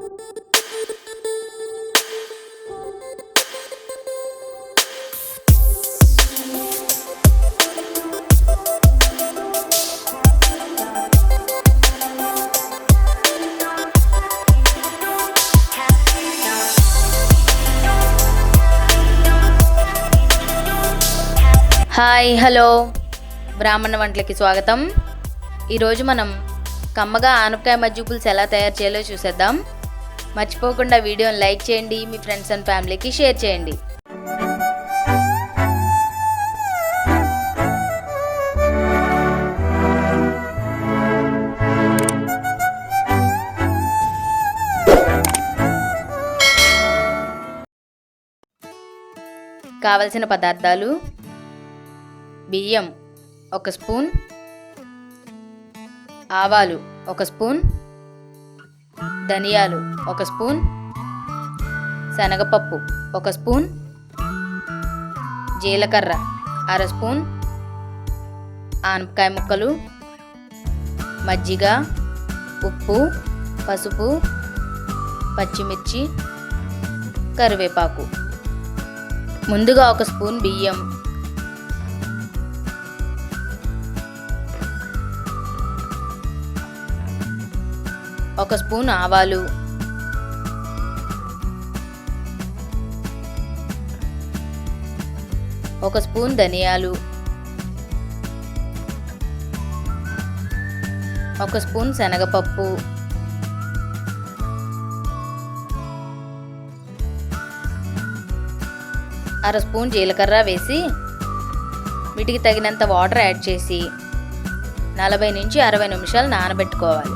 Hi hello బ్రాహ్మణ వంటలకి స్వాగతం. ఈరోజు మనం కమ్మగా ఆనపకాయ మజ్జిగ పులుసు ఎలా తయారు చేయాలో చూసేద్దాం. మర్చిపోకుండా వీడియోని లైక్ చేయండి, మీ ఫ్రెండ్స్ అండ్ ఫ్యామిలీకి షేర్ చేయండి. కావలసిన పదార్థాలు: బియ్యం 1 స్పూన్, ఆవాలు 1 స్పూన్, ధనియాలు 1 స్పూన్, శనగపప్పు 1 స్పూన్, జీలకర్ర 1/2 స్పూన్, ఆనపకాయ ముక్కలు, మజ్జిగ, ఉప్పు, పసుపు, పచ్చిమిర్చి, కరివేపాకు. ముందుగా 1 స్పూన్ బియ్యం, 1 స్పూన్ ఆవాలు, 1 స్పూన్ ధనియాలు, 1 స్పూన్ శనగపప్పు, 1/2 స్పూన్ జీలకర్ర వేసి వీటికి తగినంత వాటర్ యాడ్ చేసి 40 నుంచి 60 నిమిషాలు నానబెట్టుకోవాలి.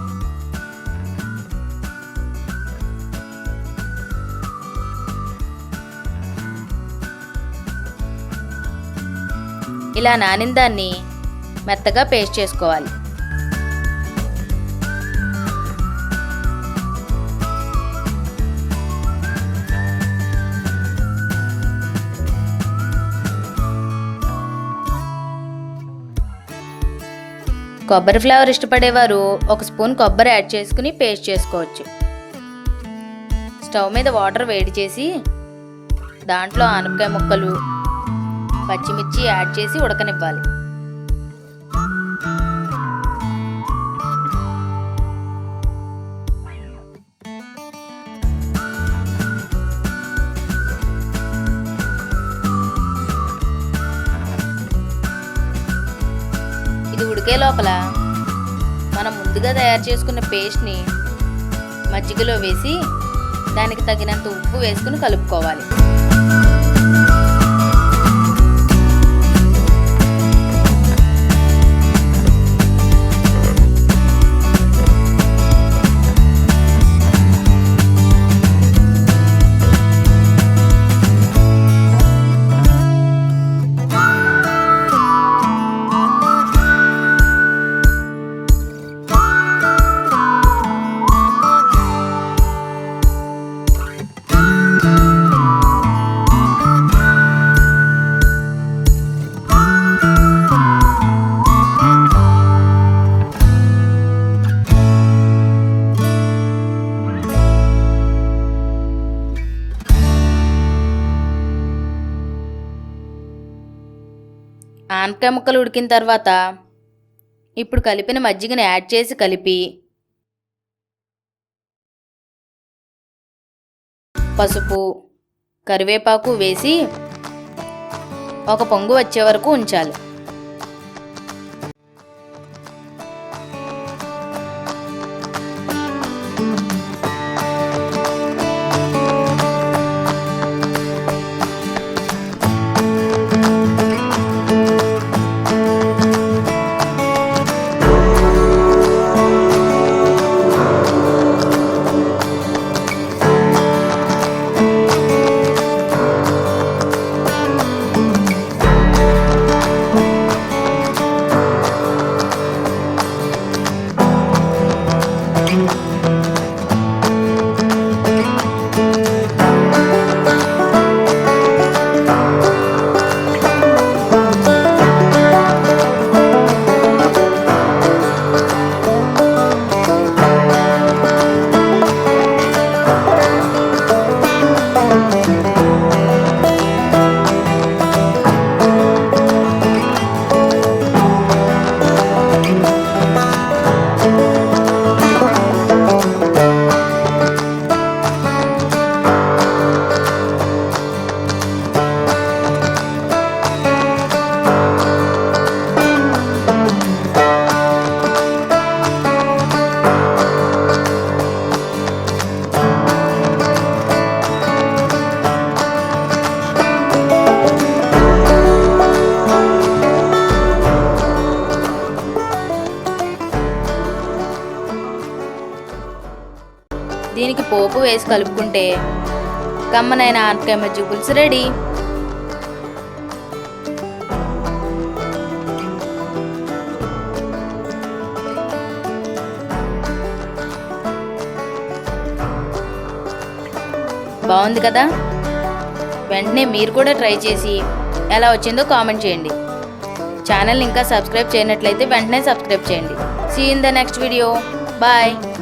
ఇలా నానిన దాన్ని మెత్తగా పేస్ట్ చేసుకోవాలి. కొబ్బరి ఫ్లేవర్ ఇష్టపడేవారు 1 స్పూన్ కొబ్బరి యాడ్ చేసుకుని పేస్ట్ చేసుకోవచ్చు. స్టవ్ మీద వాటర్ వేడి చేసి దాంట్లో ఆనపకాయ ముక్కలు, పచ్చిమిర్చి యాడ్ చేసి ఉడకనివ్వాలి. ఇది ఉడికే లోపల మనం ముందుగా తయారు చేసుకున్న పేస్ట్ని మజ్జిగలో వేసి దానికి తగినంత ఉప్పు వేసుకుని కలుపుకోవాలి. ఆనపకాయ ముక్కలు ఉడికిన తర్వాత ఇప్పుడు కలిపిన మజ్జిగని యాడ్ చేసి కలిపి పసుపు, కరివేపాకు వేసి ఒక పొంగు వచ్చే వరకు ఉంచాలి. పోపు వేసి కలుపుకుంటే కమ్మనైన ఆనపకాయ మజ్జిగ పులుసు రెడీ. బాగుంది కదా? వెంటనే మీరు కూడా ట్రై చేసి ఎలా వచ్చిందో కామెంట్ చేయండి. ఛానల్ ఇంకా సబ్స్క్రైబ్ చేయనట్లయితే వెంటనే సబ్స్క్రైబ్ చేయండి. See in the next video. Bye.